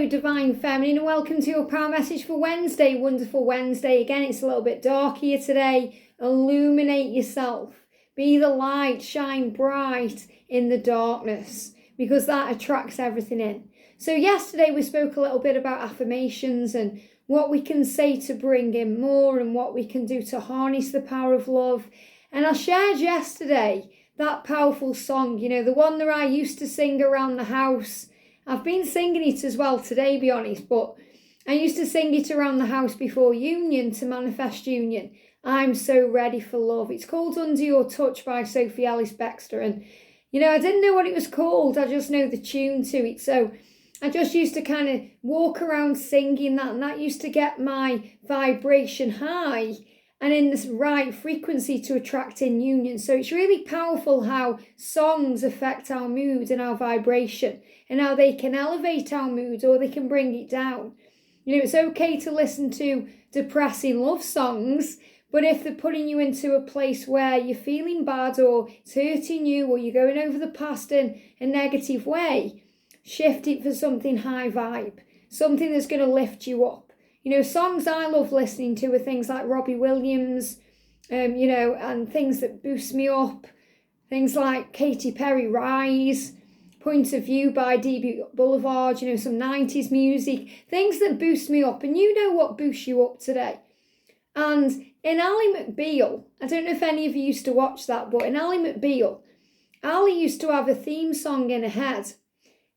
Hello, Divine Feminine, and welcome to your power message for Wednesday. Wonderful Wednesday. Again, it's a little bit dark here today. Illuminate yourself. Be the light. Shine bright in the darkness, because that attracts everything in. So yesterday we spoke a little bit about affirmations and what we can say to bring in more and what we can do to harness the power of love. And I shared yesterday that powerful song, the one that I used to sing around the house. I've been singing it as well today, be honest, but I used to sing it around the house before union to manifest union. I'm so ready for love. It's called Under Your Touch by Sophie Ellis-Bextor. And, I didn't know what it was called. I just know the tune to it. So I just used to kind of walk around singing that, and that used to get my vibration high and in this right frequency to attract in union. So it's really powerful how songs affect our mood and our vibration, and how they can elevate our mood or they can bring it down. It's okay to listen to depressing love songs, but if they're putting you into a place where you're feeling bad or it's hurting you or you're going over the past in a negative way, shift it for something high vibe, something that's going to lift you up. Songs I love listening to are things like Robbie Williams, and things that boost me up. Things like Katy Perry, Rise, Point of View by DB Boulevard, some 90s music, things that boost me up. And you know what boosts you up today. And in Ally McBeal, I don't know if any of you used to watch that, but in Ally McBeal, Ally used to have a theme song in her head.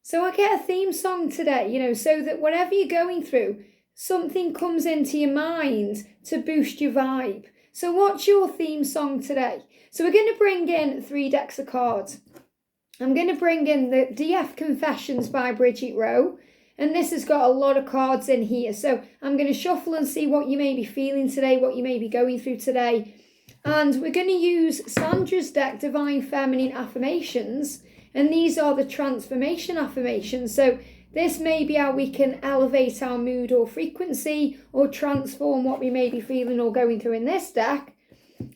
So I get a theme song today, so that whatever you're going through, something comes into your mind to boost your vibe. So what's your theme song today? So we're going to bring in 3 decks of cards. I'm going to bring in the DF Confessions by Bridget Rau. And this has got a lot of cards in here. So I'm going to shuffle and see what you may be feeling today, what you may be going through today. And we're going to use Sandra's deck, Divine Feminine Affirmations. And these are the transformation affirmations. So this may be how we can elevate our mood or frequency or transform what we may be feeling or going through in this deck.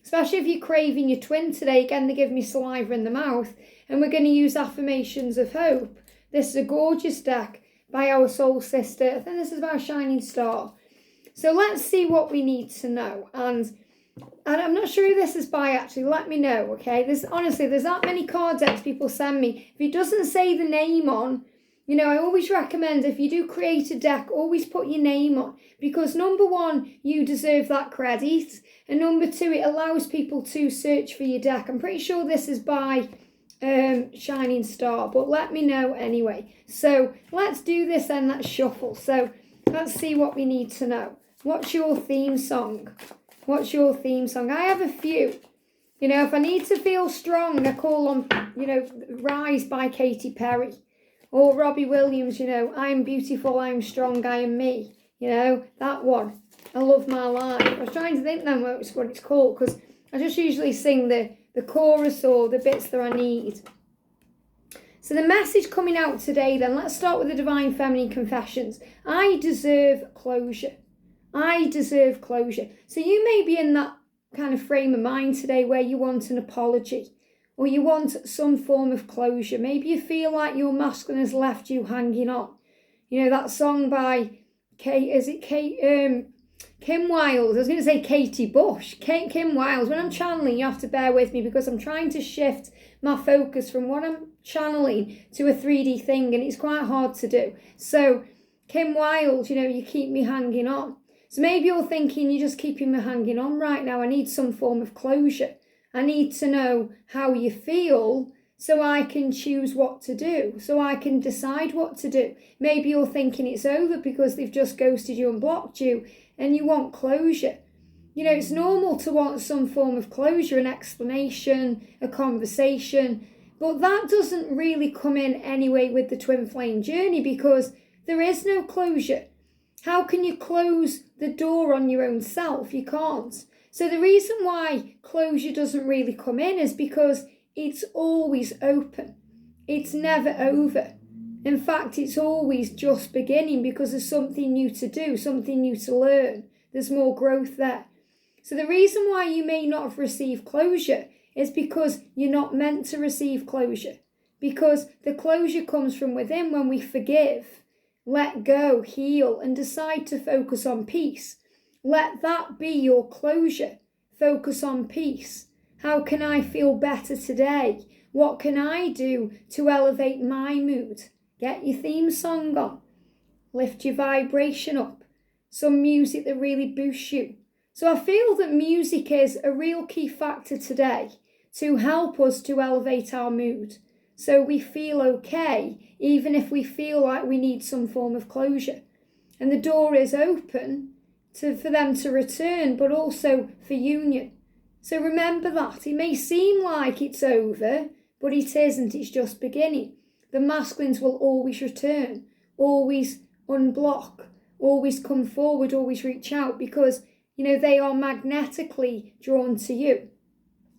Especially if you're craving your twin today. Again, they give me saliva in the mouth. And we're going to use Affirmations of Hope. This is a gorgeous deck by our soul sister. I think this is about a shining star. So let's see what we need to know. And I'm not sure who this is by, actually. Let me know, okay? There's that many card decks people send me. If it doesn't say the name on, I always recommend, if you do create a deck, always put your name on. Because number one, you deserve that credit. And number two, it allows people to search for your deck. I'm pretty sure this is by Shining Star, but let me know anyway. So let's do this then, let's shuffle. So let's see what we need to know. What's your theme song? What's your theme song? I have a few. If I need to feel strong, I call on, Rise by Katy Perry. Or Robbie Williams, I am beautiful, I am strong, I am me. That one. I love my life. I was trying to think then what it's called, because I just usually sing the chorus or the bits that I need. So the message coming out today then, let's start with the Divine Feminine Confessions. I deserve closure. I deserve closure. So you may be in that kind of frame of mind today where you want an apology. Or you want some form of closure. Maybe you feel like your masculine has left you hanging on. That song by Kim Wilde. I was going to say Katie Bush. Kim Wilde. When I'm channeling, you have to bear with me because I'm trying to shift my focus from what I'm channeling to a 3D thing, and it's quite hard to do. So Kim Wilde, you keep me hanging on. So maybe you're thinking, you're just keeping me hanging on right now. I need some form of closure. I need to know how you feel so I can choose what to do, so I can decide what to do. Maybe you're thinking it's over because they've just ghosted you and blocked you and you want closure. It's normal to want some form of closure, an explanation, a conversation, but that doesn't really come in anyway with the twin flame journey because there is no closure. How can you close the door on your own self? You can't. So the reason why closure doesn't really come in is because it's always open. It's never over. In fact, it's always just beginning because there's something new to do, something new to learn. There's more growth there. So the reason why you may not have received closure is because you're not meant to receive closure. Because the closure comes from within when we forgive. let go, heal, and decide to focus on peace. Let that be your closure. Focus on peace. How can I feel better today? What can I do to elevate my mood? Get your theme song on. Lift your vibration up. Some music that really boosts you. So I feel that music is a real key factor today to help us to elevate our mood. So we feel okay, even if we feel like we need some form of closure. And the door is open for them to return, but also for union. So remember that. It may seem like it's over, but it isn't. It's just beginning. The masculines will always return, always unblock, always come forward, always reach out, because, they are magnetically drawn to you.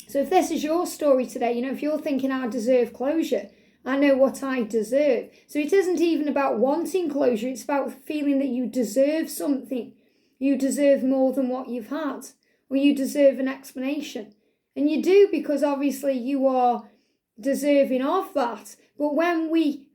So if this is your story today, if you're thinking, I deserve closure, I know what I deserve. So it isn't even about wanting closure. It's about feeling that you deserve something. You deserve more than what you've had, or you deserve an explanation. And you do, because obviously you are deserving of that. But when we,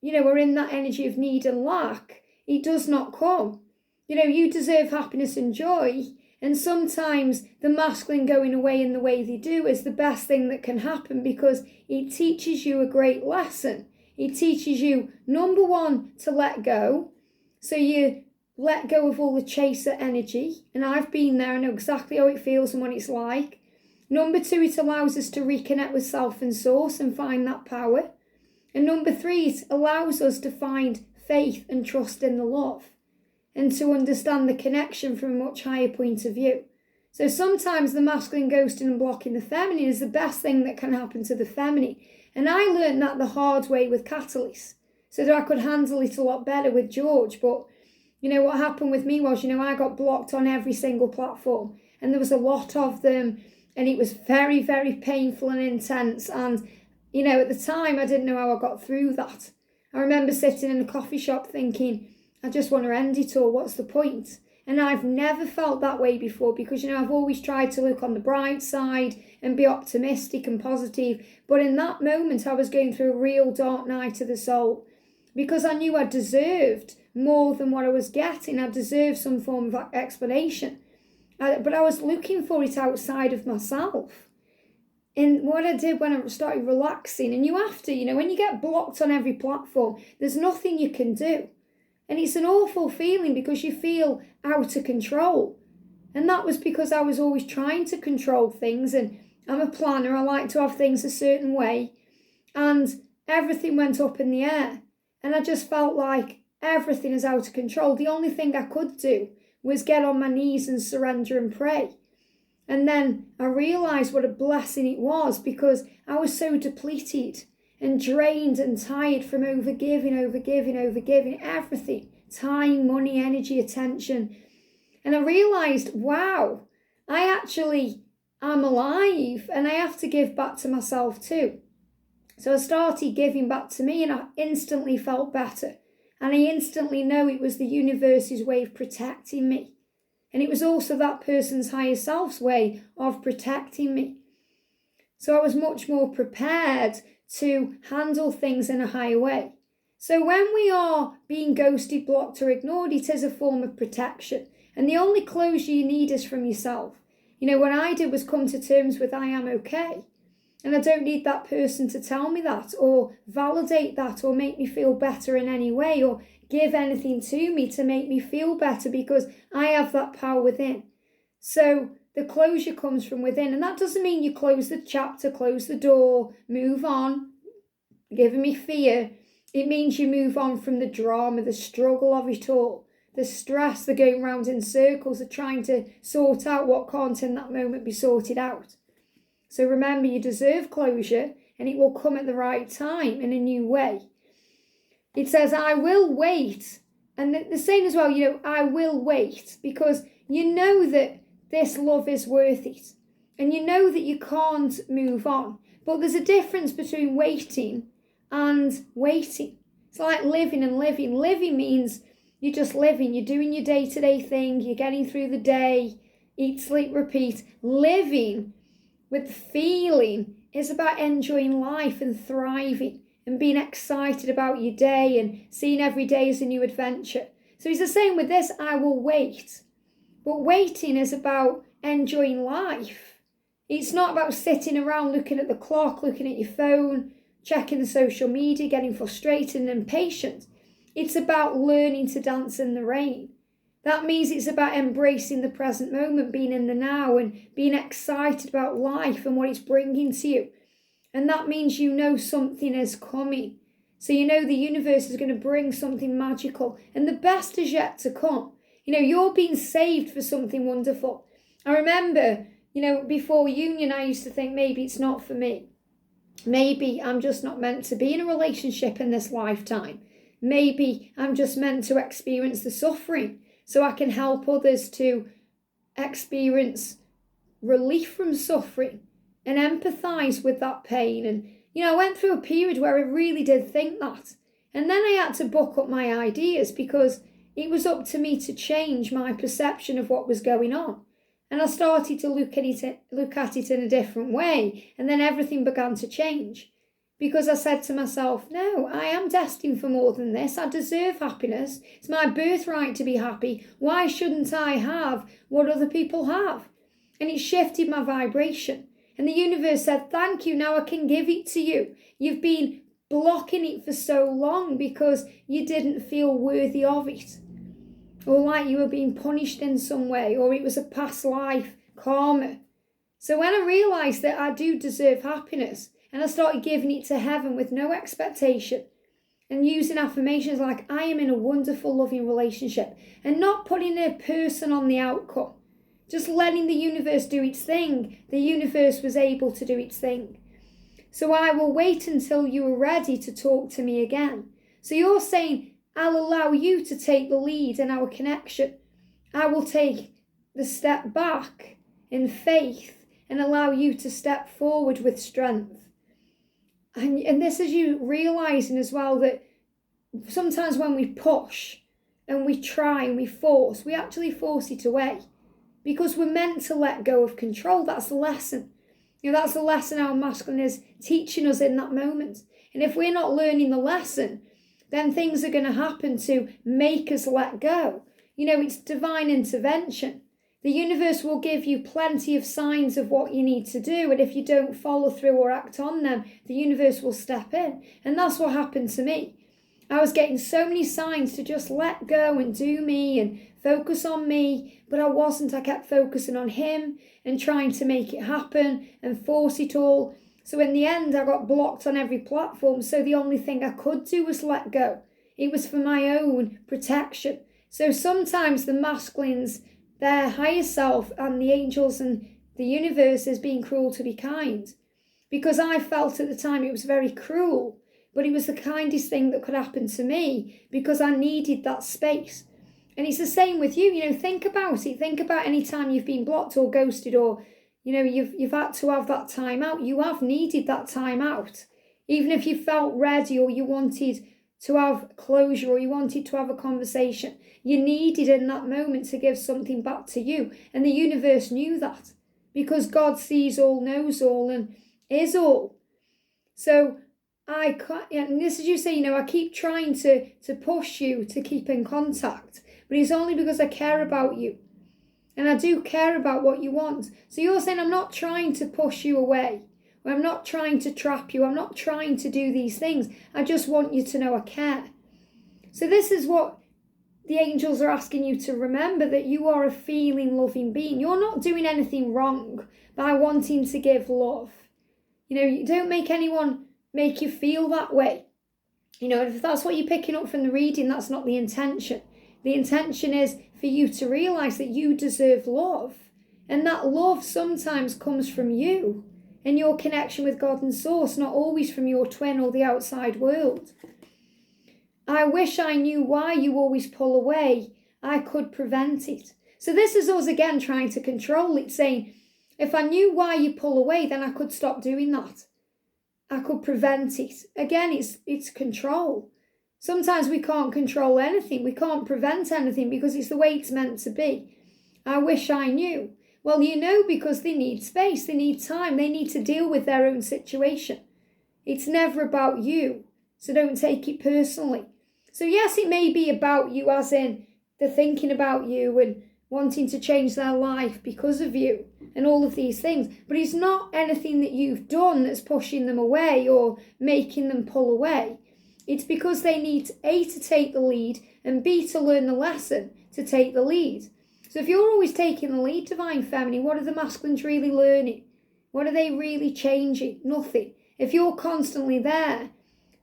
are in that energy of need and lack, it does not come. You deserve happiness and joy. And sometimes the masculine going away in the way they do is the best thing that can happen, because it teaches you a great lesson. It teaches you, number one, to let go. So you let go of all the chaser energy. And I've been there. I know exactly how it feels and what it's like. Number two, it allows us to reconnect with self and source and find that power. And number three, it allows us to find faith and trust in the love, and to understand the connection from a much higher point of view. So sometimes the masculine ghosting and blocking the feminine is the best thing that can happen to the feminine. And I learned that the hard way with Catalyst, so that I could handle it a lot better with George. But, what happened with me was, I got blocked on every single platform. And there was a lot of them. And it was very, very painful and intense. And, at the time, I didn't know how I got through that. I remember sitting in a coffee shop thinking, I just want to end it all. What's the point? And I've never felt that way before, because, I've always tried to look on the bright side and be optimistic and positive. But in that moment, I was going through a real dark night of the soul, because I knew I deserved more than what I was getting. I deserved some form of explanation. But I was looking for it outside of myself. And what I did when I started relaxing, and you have to, when you get blocked on every platform, there's nothing you can do. And it's an awful feeling, because you feel out of control. And that was because I was always trying to control things. And I'm a planner. I like to have things a certain way. And everything went up in the air. And I just felt like everything is out of control. The only thing I could do was get on my knees and surrender and pray. And then I realised what a blessing it was, because I was so depleted and drained and tired from overgiving everything. Time, money, energy, attention. And I realised, wow, I actually am alive, and I have to give back to myself too. So I started giving back to me, and I instantly felt better. And I instantly know it was the universe's way of protecting me. And it was also that person's higher self's way of protecting me. So I was much more prepared to handle things in a higher way. So when we are being ghosted, blocked, or ignored, it is a form of protection. And the only closure you need is from yourself. What I did was come to terms with, I am okay. And I don't need that person to tell me that, or validate that, or make me feel better in any way, or give anything to me to make me feel better, because I have that power within. So the closure comes from within. And that doesn't mean you close the chapter, close the door, move on, giving me fear. It means you move on from the drama, the struggle of it all, the stress, the going round in circles, the trying to sort out what can't in that moment be sorted out. So remember, you deserve closure, and it will come at the right time in a new way. It says, I will wait. And the saying as well, I will wait, because you know that this love is worth it. And you know that you can't move on. But there's a difference between waiting and waiting. It's like living and living. Living means you're just living. You're doing your day-to-day thing. You're getting through the day. Eat, sleep, repeat. Living with feeling is about enjoying life and thriving and being excited about your day and seeing every day as a new adventure. So he's the same with this, I will wait. But waiting is about enjoying life. It's not about sitting around looking at the clock, looking at your phone, checking the social media, getting frustrated and impatient. It's about learning to dance in the rain. That means it's about embracing the present moment, being in the now and being excited about life and what it's bringing to you. And that means you know something is coming. So you know the universe is going to bring something magical and the best is yet to come. You're being saved for something wonderful. I remember, before union, I used to think maybe it's not for me. Maybe I'm just not meant to be in a relationship in this lifetime. Maybe I'm just meant to experience the suffering so I can help others to experience relief from suffering and empathise with that pain. And, I went through a period where I really did think that. And then I had to buck up my ideas because it was up to me to change my perception of what was going on. And I started to look at it in a different way. And then everything began to change. Because I said to myself, no, I am destined for more than this. I deserve happiness. It's my birthright to be happy. Why shouldn't I have what other people have? And it shifted my vibration. And the universe said, thank you, now I can give it to you. You've been blocking it for so long because you didn't feel worthy of it. Or like you were being punished in some way, or it was a past life karma. So when I realised that I do deserve happiness, and I started giving it to heaven with no expectation, and using affirmations like, I am in a wonderful, loving relationship, and not putting a person on the outcome, just letting the universe do its thing, the universe was able to do its thing. So I will wait until you are ready to talk to me again. So you're saying, I'll allow you to take the lead in our connection. I will take the step back in faith and allow you to step forward with strength. And this is you realising as well that sometimes when we push and we try and we force, we actually force it away because we're meant to let go of control. That's the lesson. That's the lesson our masculine is teaching us in that moment. And if we're not learning the lesson, then things are going to happen to make us let go. It's divine intervention. The universe will give you plenty of signs of what you need to do. And if you don't follow through or act on them, the universe will step in. And that's what happened to me. I was getting so many signs to just let go and do me and focus on me. But I wasn't. I kept focusing on him and trying to make it happen and force it all. So in the end, I got blocked on every platform. So the only thing I could do was let go. It was for my own protection. So sometimes the masculines, their higher self and the angels and the universe is being cruel to be kind. Because I felt at the time it was very cruel. But it was the kindest thing that could happen to me because I needed that space. And it's the same with you. Think about it. Think about any time you've been blocked or ghosted or you've had to have that time out. You have needed that time out. Even if you felt ready or you wanted to have closure or you wanted to have a conversation, you needed in that moment to give something back to you. And the universe knew that because God sees all, knows all, and is all. So I can't, and this is you say, I keep trying to push you to keep in contact, but it's only because I care about you. And I do care about what you want. So you're saying I'm not trying to push you away. Or I'm not trying to trap you. I'm not trying to do these things. I just want you to know I care. So this is what the angels are asking you to remember, that you are a feeling, loving being. You're not doing anything wrong by wanting to give love. You don't make anyone make you feel that way. If that's what you're picking up from the reading, that's not the intention. The intention is for you to realise that you deserve love. And that love sometimes comes from you and your connection with God and Source, not always from your twin or the outside world. I wish I knew why you always pull away. I could prevent it. So this is us again trying to control it, saying, if I knew why you pull away, then I could stop doing that. I could prevent it. Again, it's control. Sometimes we can't control anything. We can't prevent anything because it's the way it's meant to be. I wish I knew. Well, because they need space. They need time. They need to deal with their own situation. It's never about you. So don't take it personally. So yes, it may be about you, as in they're thinking about you and wanting to change their life because of you and all of these things. But it's not anything that you've done that's pushing them away or making them pull away. It's because they need A, to take the lead, and B, to learn the lesson to take the lead. So if you're always taking the lead, Divine Feminine, what are the masculines really learning? What are they really changing? Nothing. If you're constantly there,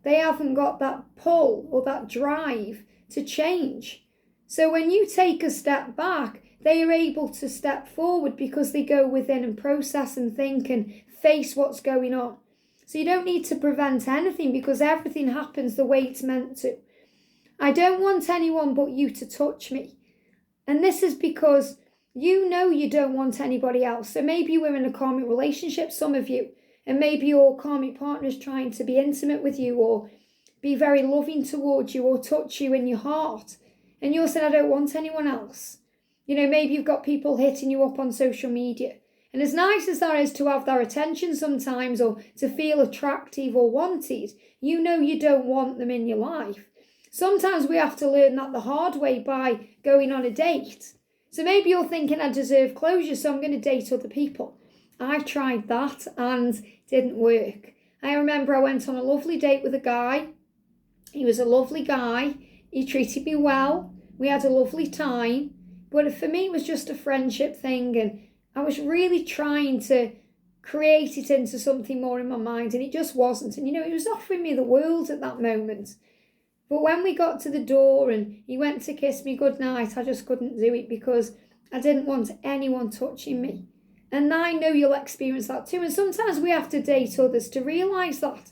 they haven't got that pull or that drive to change. So when you take a step back, they are able to step forward because they go within and process and think and face what's going on. So you don't need to prevent anything because everything happens the way it's meant to. I don't want anyone but you to touch me. And this is because you know you don't want anybody else. So maybe we're in a karmic relationship, some of you, and maybe your karmic partner is trying to be intimate with you or be very loving towards you or touch you in your heart. And you're saying, I don't want anyone else. You know, maybe you've got people hitting you up on social media. And as nice as that is to have their attention sometimes or to feel attractive or wanted, you know you don't want them in your life. Sometimes we have to learn that the hard way by going on a date. So maybe you're thinking, I deserve closure, so I'm going to date other people. I tried that and it didn't work. I remember I went on a lovely date with a guy. He was a lovely guy. He treated me well. We had a lovely time. But for me, it was just a friendship thing. And I was really trying to create it into something more in my mind. And it just wasn't. And, you know, he was offering me the world at that moment. But when we got to the door and he went to kiss me goodnight, I just couldn't do it because I didn't want anyone touching me. And I know you'll experience that too. And sometimes we have to date others to realise that.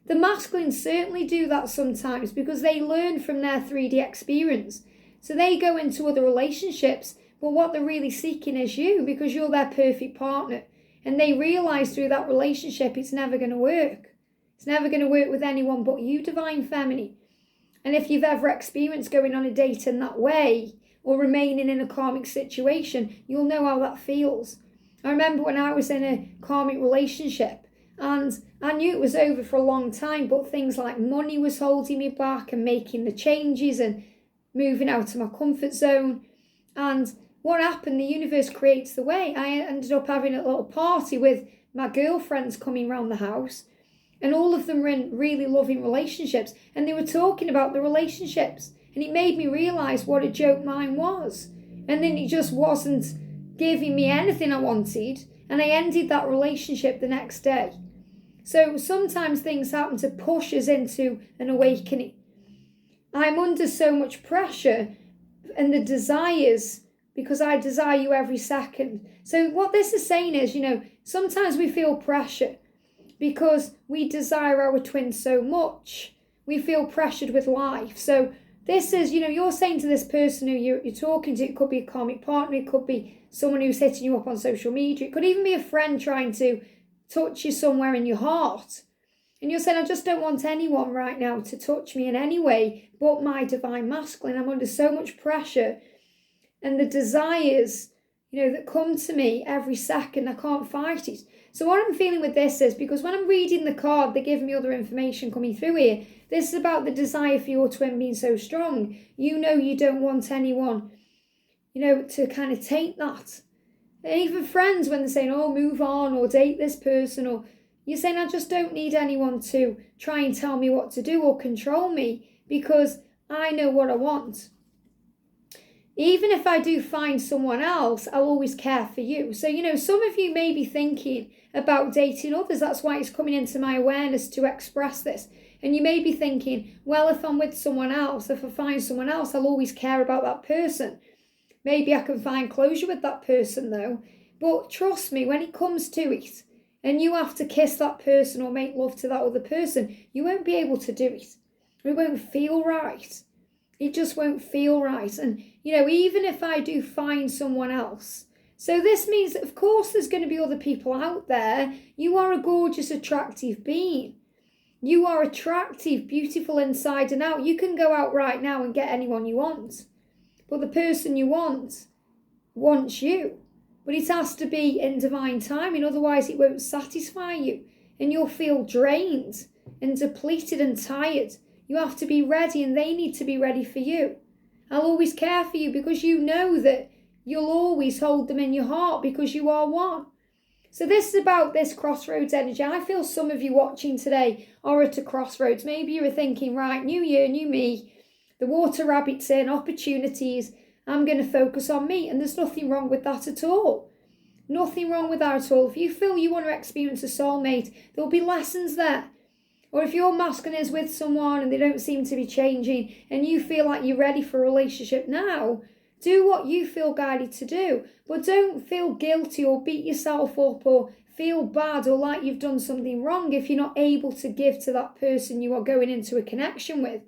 The masculines certainly do that sometimes because they learn from their 3D experience. So they go into other relationships, but what they're really seeking is you because you're their perfect partner. And they realise through that relationship it's never going to work. It's never going to work with anyone but you, Divine Feminine. And if you've ever experienced going on a date in that way or remaining in a karmic situation, you'll know how that feels. I remember when I was in a karmic relationship and I knew it was over for a long time, but things like money was holding me back and making the changes and moving out of my comfort zone. And what happened, the universe creates the way. I ended up having a little party with my girlfriends coming round the house. And all of them were in really loving relationships. And they were talking about the relationships. And it made me realise what a joke mine was. And then it just wasn't giving me anything I wanted. And I ended that relationship the next day. So sometimes things happen to push us into an awakening. I'm under so much pressure and the desires because I desire you every second. So what this is saying is, you know, sometimes we feel pressure because we desire our twin so much. We feel pressured with life. So this is, you know, you're saying to this person who you're talking to, it could be a karmic partner, it could be someone who's hitting you up on social media, it could even be a friend trying to touch you somewhere in your heart. And you're saying, I just don't want anyone right now to touch me in any way but my divine masculine. I'm under so much pressure. And the desires, you know, that come to me every second, I can't fight it. So what I'm feeling with this is, because when I'm reading the card, they give me other information coming through here. This is about the desire for your twin being so strong. You know you don't want anyone, you know, to kind of take that. And even friends, when they're saying, oh, move on or date this person, or you're saying, I just don't need anyone to try and tell me what to do or control me because I know what I want. Even if I do find someone else, I'll always care for you. So, you know, some of you may be thinking about dating others. That's why it's coming into my awareness to express this. And you may be thinking, well, if I'm with someone else, if I find someone else, I'll always care about that person. Maybe I can find closure with that person though. But trust me, when it comes to it, and you have to kiss that person or make love to that other person, you won't be able to do it. It won't feel right. It just won't feel right. And, you know, even if I do find someone else. So this means that, of course, there's going to be other people out there. You are a gorgeous, attractive being. You are attractive, beautiful inside and out. You can go out right now and get anyone you want. But the person you want wants you. But it has to be in divine timing. Otherwise, it won't satisfy you. And you'll feel drained. and depleted and tired. You have to be ready, and they need to be ready for you. I'll always care for you because you know that you'll always hold them in your heart because you are one. So this is about this crossroads energy. I feel some of you watching today are at a crossroads. Maybe you were thinking, right, new year, new me. The water rabbit's in, opportunities. I'm going to focus on me. And there's nothing wrong with that at all. Nothing wrong with that at all. If you feel you want to experience a soulmate, there'll be lessons there. Or if your masculine is with someone and they don't seem to be changing and you feel like you're ready for a relationship now, do what you feel guided to do. But don't feel guilty or beat yourself up or feel bad or like you've done something wrong if you're not able to give to that person you are going into a connection with.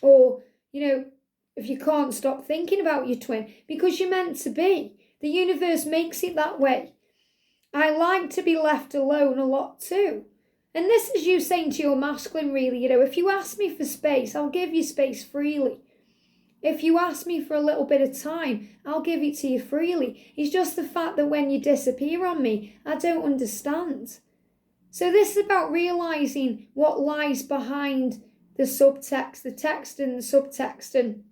Or, if you can't stop thinking about your twin because you're meant to be. The universe makes it that way. I like to be left alone a lot too. And this is you saying to your masculine, really, if you ask me for space, I'll give you space freely. If you ask me for a little bit of time, I'll give it to you freely. It's just the fact that when you disappear on me, I don't understand. So this is about realising what lies behind the subtext, the text and the subtext, and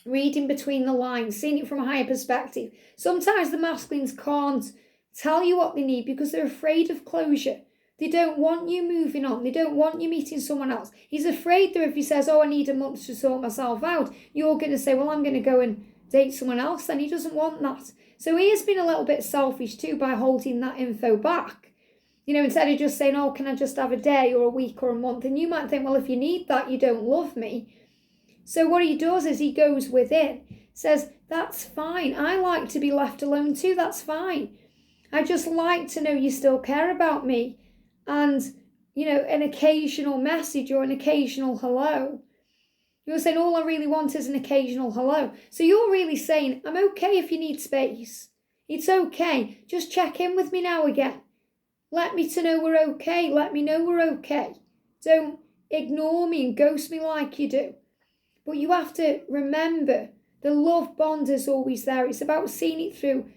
reading between the lines, seeing it from a higher perspective. Sometimes the masculines can't tell you what they need because they're afraid of closure. They don't want you moving on. They don't want you meeting someone else. He's afraid that if he says, I need a month to sort myself out, you're going to say, well, I'm going to go and date someone else. Then he doesn't want that. So he has been a little bit selfish too by holding that info back. Instead of just saying, can I just have a day or a week or a month? And you might think, well, if you need that, you don't love me. So what he does is he goes within, says, that's fine. I like to be left alone too. That's fine. I just like to know you still care about me. And, an occasional message or an occasional hello. You're saying, all I really want is an occasional hello. So you're really saying, I'm okay if you need space. It's okay. Just check in with me now again. Let me to know we're okay. Let me know we're okay. Don't ignore me and ghost me like you do. But you have to remember the love bond is always there. It's about seeing it through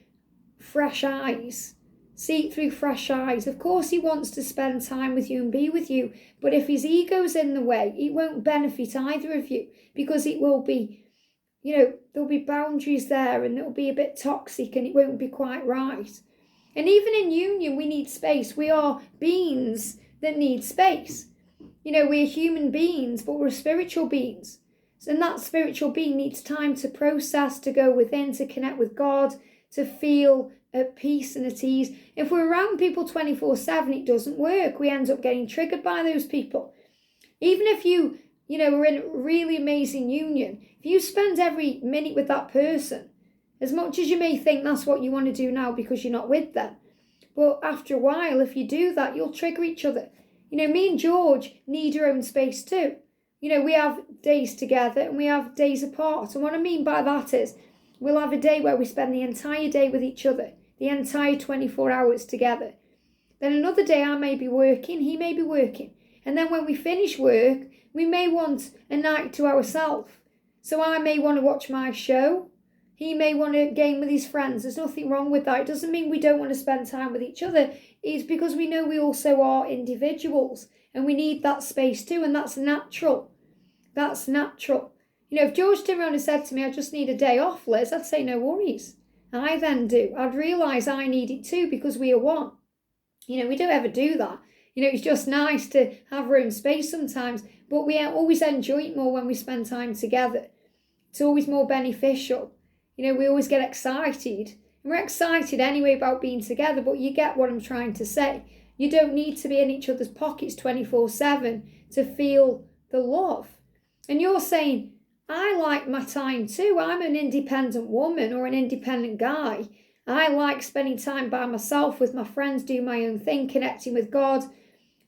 fresh eyes. See it through fresh eyes. Of course he wants to spend time with you and be with you, but if his ego's in the way, it won't benefit either of you because it will be, there'll be boundaries there and it'll be a bit toxic and it won't be quite right. And even in union, we need space. We are beings that need space. We're human beings, but we're spiritual beings. And that spiritual being needs time to process, to go within, to connect with God, to feel at peace and at ease. If we're around people 24/7, it doesn't work. We end up getting triggered by those people. Even if you, are in a really amazing union, if you spend every minute with that person, as much as you may think that's what you want to do now because you're not with them, but after a while, if you do that, you'll trigger each other. Me and George need our own space too. We have days together and we have days apart. And what I mean by that is we'll have a day where we spend the entire day with each other, the entire 24 hours together. Then another day I may be working, he may be working. And then when we finish work, we may want a night to ourselves. So I may want to watch my show. He may want to game with his friends. There's nothing wrong with that. It doesn't mean we don't want to spend time with each other. It's because we know we also are individuals and we need that space too. And that's natural. That's natural. If George turned around and said to me, I just need a day off, Liz, I'd say no worries. I then do. I'd realise I need it too because we are one. We don't ever do that. It's just nice to have our own space sometimes, but we always enjoy it more when we spend time together. It's always more beneficial. We always get excited. And we're excited anyway about being together, but you get what I'm trying to say. You don't need to be in each other's pockets 24/7 to feel the love. And you're saying, I like my time too. I'm an independent woman or an independent guy. I like spending time by myself with my friends, doing my own thing, connecting with God,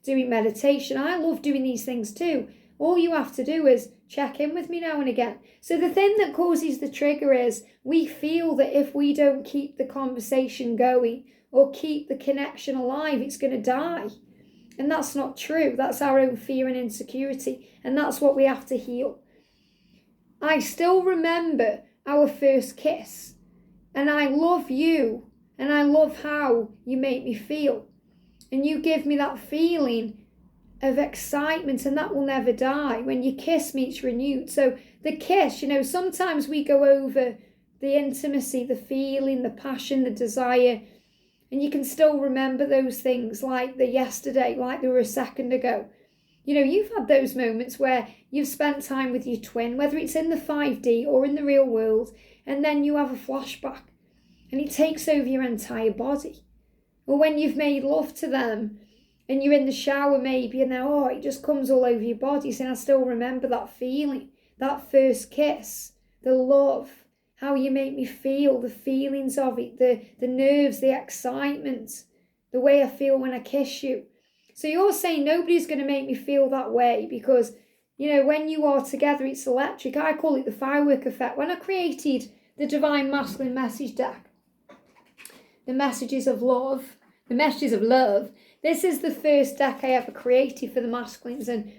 doing meditation. I love doing these things too. All you have to do is check in with me now and again. So the thing that causes the trigger is we feel that if we don't keep the conversation going or keep the connection alive, it's going to die. And that's not true. That's our own fear and insecurity. And that's what we have to heal. I still remember our first kiss. And I love you. And I love how you make me feel. And you give me that feeling of excitement, and that will never die. When your kiss meets renewed. So the kiss, sometimes we go over the intimacy, the feeling, the passion, the desire, and you can still remember those things like the yesterday, like they were a second ago. You've had those moments where you've spent time with your twin, whether it's in the 5D or in the real world, and then you have a flashback and it takes over your entire body. Or when you've made love to them and you're in the shower maybe, and then, it just comes all over your body, saying, I still remember that feeling, that first kiss, the love, how you make me feel, the feelings of it, the nerves, the excitement, the way I feel when I kiss you. So you're saying nobody's going to make me feel that way because, when you are together, it's electric. I call it the firework effect. When I created the Divine Masculine Message Deck, the messages of love, this is the first deck I ever created for the masculines. And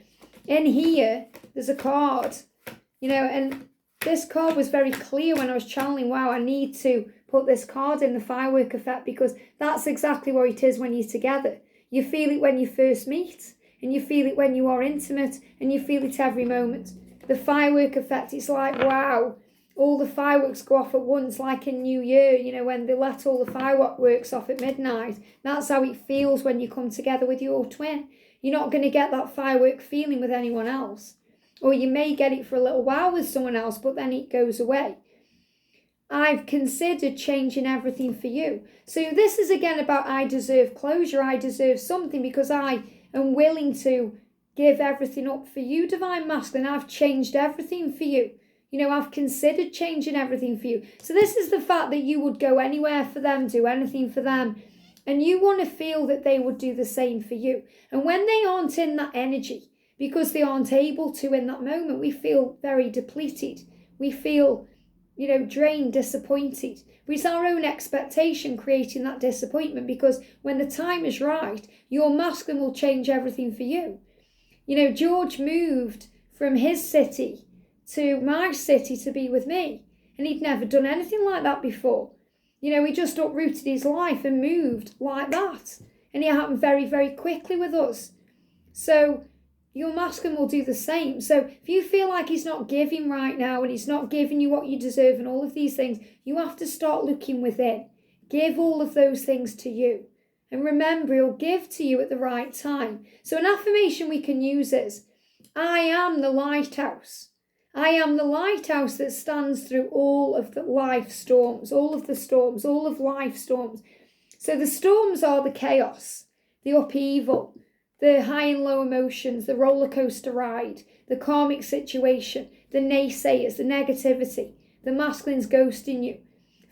in here, there's a card, and this card was very clear when I was channeling, wow, I need to put this card in the firework effect because that's exactly what it is when you're together. You feel it when you first meet, and you feel it when you are intimate, and you feel it every moment. The firework effect, it's like, wow, all the fireworks go off at once, like in New Year, when they let all the fireworks off at midnight. That's how it feels when you come together with your twin. You're not going to get that firework feeling with anyone else. Or you may get it for a little while with someone else, but then it goes away. I've considered changing everything for you. So this is again about I deserve closure. I deserve something because I am willing to give everything up for you, Divine Masculine. I've changed everything for you. I've considered changing everything for you. So this is the fact that you would go anywhere for them, do anything for them. And you want to feel that they would do the same for you. And when they aren't in that energy, because they aren't able to in that moment, we feel very depleted. We feel, drained, disappointed. But it's our own expectation creating that disappointment, because when the time is right, your masculine will change everything for you. George moved from his city to my city to be with me, and he'd never done anything like that before. He just uprooted his life and moved like that, and it happened very, very quickly with us. So your masculine will do the same. So if you feel like he's not giving right now and he's not giving you what you deserve and all of these things, you have to start looking within. Give all of those things to you. And remember, he'll give to you at the right time. So an affirmation we can use is, I am the lighthouse. I am the lighthouse that stands through all of the life storms, all of the storms, all of life storms. So the storms are the chaos, the upheaval, the high and low emotions, the roller coaster ride, the karmic situation, the naysayers, the negativity, the masculine's ghosting you,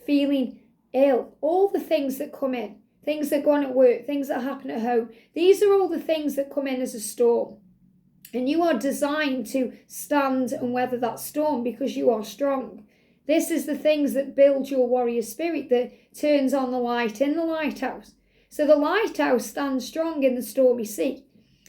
feeling ill, all the things that come in, things that go on at work, things that happen at home. These are all the things that come in as a storm. And you are designed to stand and weather that storm because you are strong. This is the things that build your warrior spirit, that turns on the light in the lighthouse. So the lighthouse stands strong in the stormy sea,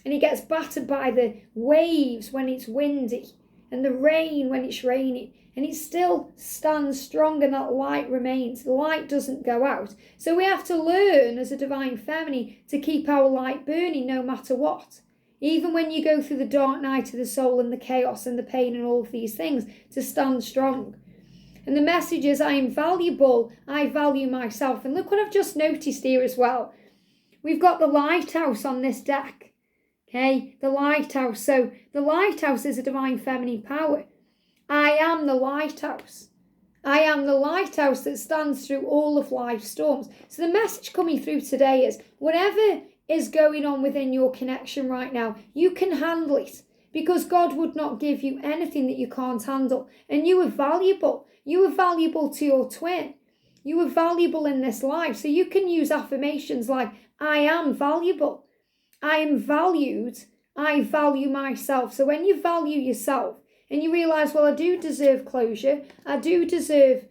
and it gets battered by the waves when it's windy and the rain when it's raining, and it still stands strong, and that light remains. The light doesn't go out. So we have to learn as a divine feminine to keep our light burning no matter what. Even when you go through the dark night of the soul and the chaos and the pain and all of these things, to stand strong. And the message is, I am valuable, I value myself. And look what I've just noticed here as well. We've got the lighthouse on this deck. Okay, the lighthouse. So the lighthouse is a divine feminine power. I am the lighthouse. I am the lighthouse that stands through all of life's storms. So the message coming through today is, whatever is going on within your connection right now, you can handle it, because God would not give you anything that you can't handle. And you are valuable. You are valuable to your twin. You are valuable in this life. So you can use affirmations like, I am valuable. I am valued. I value myself. So when you value yourself and you realize, well, I do deserve closure. I do deserve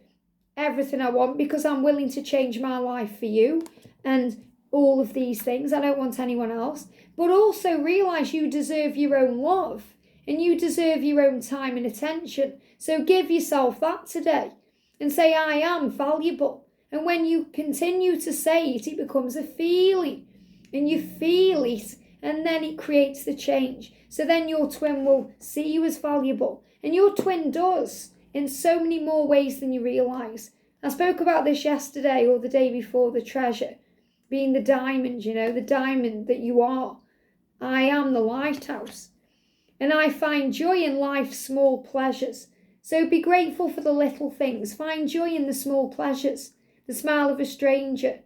everything I want because I'm willing to change my life for you. And all of these things. I don't want anyone else. But also realize you deserve your own love, and you deserve your own time and attention. So give yourself that today and say, I am valuable. And when you continue to say it, it becomes a feeling, and you feel it, and then it creates the change. So then your twin will see you as valuable, and your twin does in so many more ways than you realise. I spoke about this yesterday or the day before, the treasure being the diamond, the diamond that you are. I am the lighthouse. And I find joy in life's small pleasures. So be grateful for the little things. Find joy in the small pleasures. The smile of a stranger.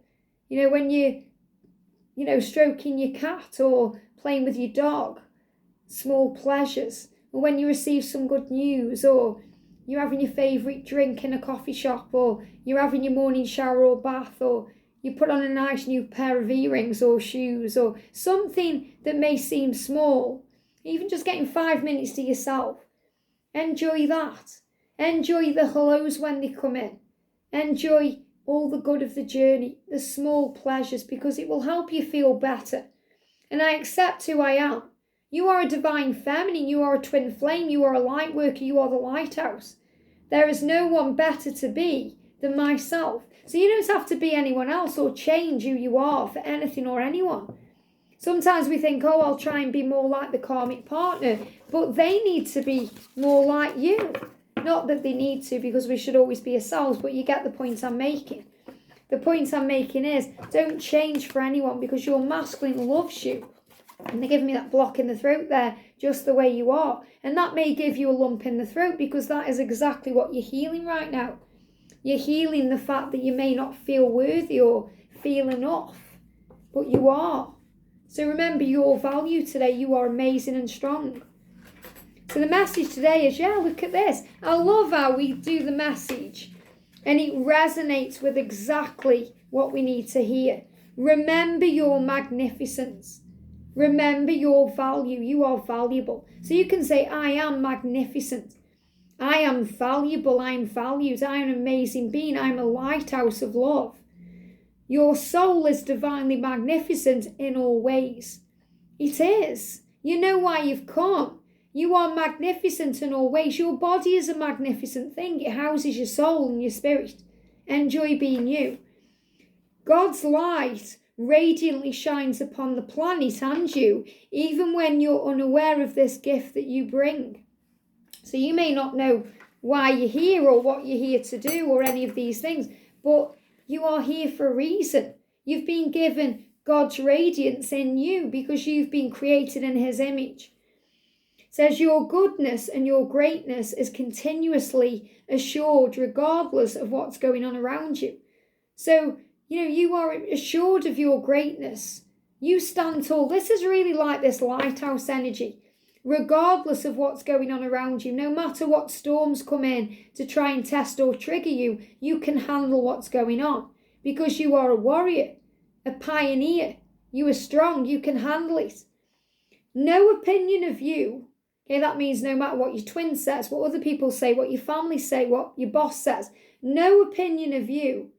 When you're stroking your cat or playing with your dog. Small pleasures. Or when you receive some good news, or you're having your favourite drink in a coffee shop, or you're having your morning shower or bath, or you put on a nice new pair of earrings or shoes, or something that may seem small. Even just getting 5 minutes to yourself. Enjoy that. Enjoy the hellos when they come in. Enjoy all the good of the journey, the small pleasures, because it will help you feel better. And I accept who I am. You are a divine feminine. You are a twin flame. You are a light worker. You are the lighthouse. There is no one better to be than myself. So you don't have to be anyone else or change who you are for anything or anyone. Sometimes we think, I'll try and be more like the karmic partner, but they need to be more like you. Not that they need to, because we should always be ourselves, but you get the point I'm making. The point I'm making is, don't change for anyone, because your masculine loves you. And they're giving me that block in the throat there, just the way you are. And that may give you a lump in the throat, because that is exactly what you're healing right now. You're healing the fact that you may not feel worthy or feel enough, but you are. So remember your value today. You are amazing and strong. So the message today is, look at this. I love how we do the message and it resonates with exactly what we need to hear. Remember your magnificence. Remember your value. You are valuable. So you can say, I am magnificent. I am valuable. I am valued. I am an amazing being. I am a lighthouse of love. Your soul is divinely magnificent in all ways. It is. You know why you've come. You are magnificent in all ways. Your body is a magnificent thing. It houses your soul and your spirit. Enjoy being you. God's light radiantly shines upon the planet and you, even when you're unaware of this gift that you bring. So you may not know why you're here or what you're here to do or any of these things, but you are here for a reason. You've been given God's radiance in you because you've been created in His image. It says your goodness and your greatness is continuously assured regardless of what's going on around you. So, you are assured of your greatness. You stand tall. This is really like this lighthouse energy. Regardless of what's going on around you, no matter what storms come in to try and test or trigger you, you can handle what's going on because you are a warrior, a pioneer. You are strong. You can handle it. No opinion of you. Okay, that means no matter what your twin says, what other people say, what your family say, what your boss says, no opinion of you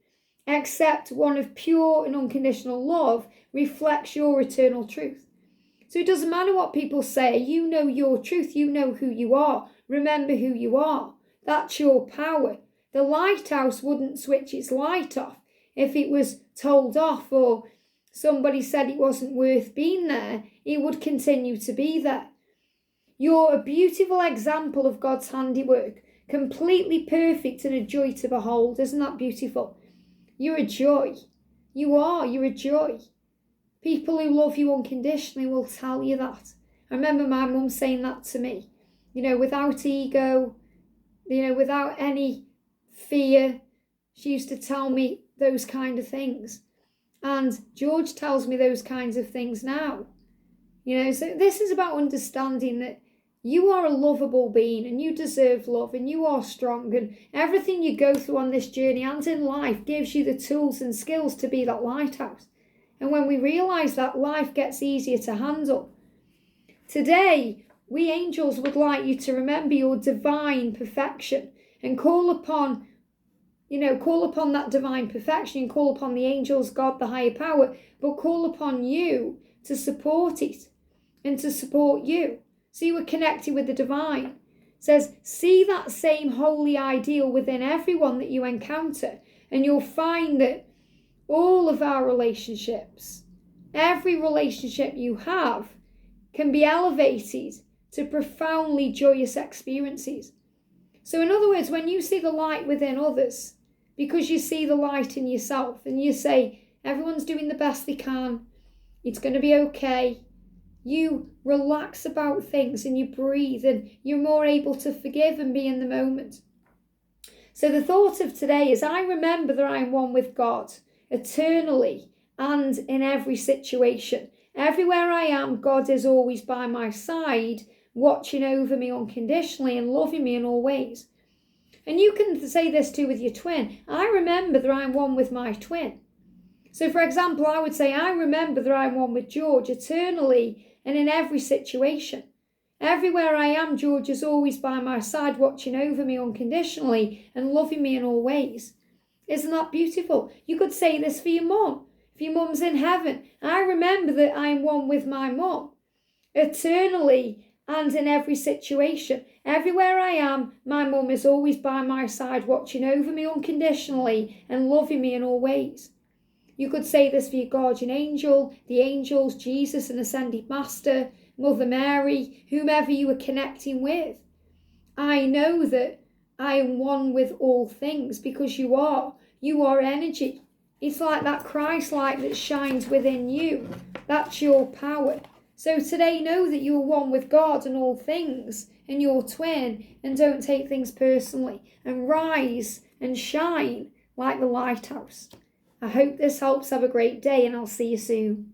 except one of pure and unconditional love reflects your eternal truth. So it doesn't matter what people say. You know your truth. You know who you are. Remember who you are. That's your power. The lighthouse wouldn't switch its light off if it was told off or somebody said it wasn't worth being there. It would continue to be there. You're a beautiful example of God's handiwork. Completely perfect and a joy to behold. Isn't that beautiful? You're a joy. You are. You're a joy. People who love you unconditionally will tell you that. I remember my mum saying that to me. Without ego, without any fear. She used to tell me those kind of things. And George tells me those kinds of things now. So this is about understanding that you are a lovable being and you deserve love and you are strong, and everything you go through on this journey and in life gives you the tools and skills to be that lighthouse. And when we realise that, life gets easier to handle. Today, we angels would like you to remember your divine perfection and call upon that divine perfection and call upon the angels, God, the higher power, but call upon you to support it and to support you. So you are connected with the divine. It says, see that same holy ideal within everyone that you encounter, and you'll find that all of our relationships, every relationship you have, can be elevated to profoundly joyous experiences. So in other words, when you see the light within others, because you see the light in yourself and you say, everyone's doing the best they can, it's going to be okay, you relax about things and you breathe and you're more able to forgive and be in the moment. So the thought of today is, I remember that I am one with God eternally and in every situation. Everywhere I am, God is always by my side, watching over me unconditionally and loving me in all ways. And you can say this too with your twin. I remember that I'm one with my twin. So for example, I would say, I remember that I'm one with George eternally and in every situation. Everywhere I am, George is always by my side, watching over me unconditionally and loving me in all ways. Isn't that beautiful? You could say this for your mum. If your mum's in heaven, I remember that I am one with my mum eternally and in every situation. Everywhere I am, my mum is always by my side, watching over me unconditionally and loving me in all ways. You could say this for your guardian angel, the angels, Jesus and Ascended Master, Mother Mary, whomever you are connecting with. I know that I am one with all things because you are. You are energy. It's like that Christ light that shines within you. That's your power. So today know that you are one with God and all things and your twin, and don't take things personally, and rise and shine like the lighthouse. I hope this helps. Have a great day and I'll see you soon.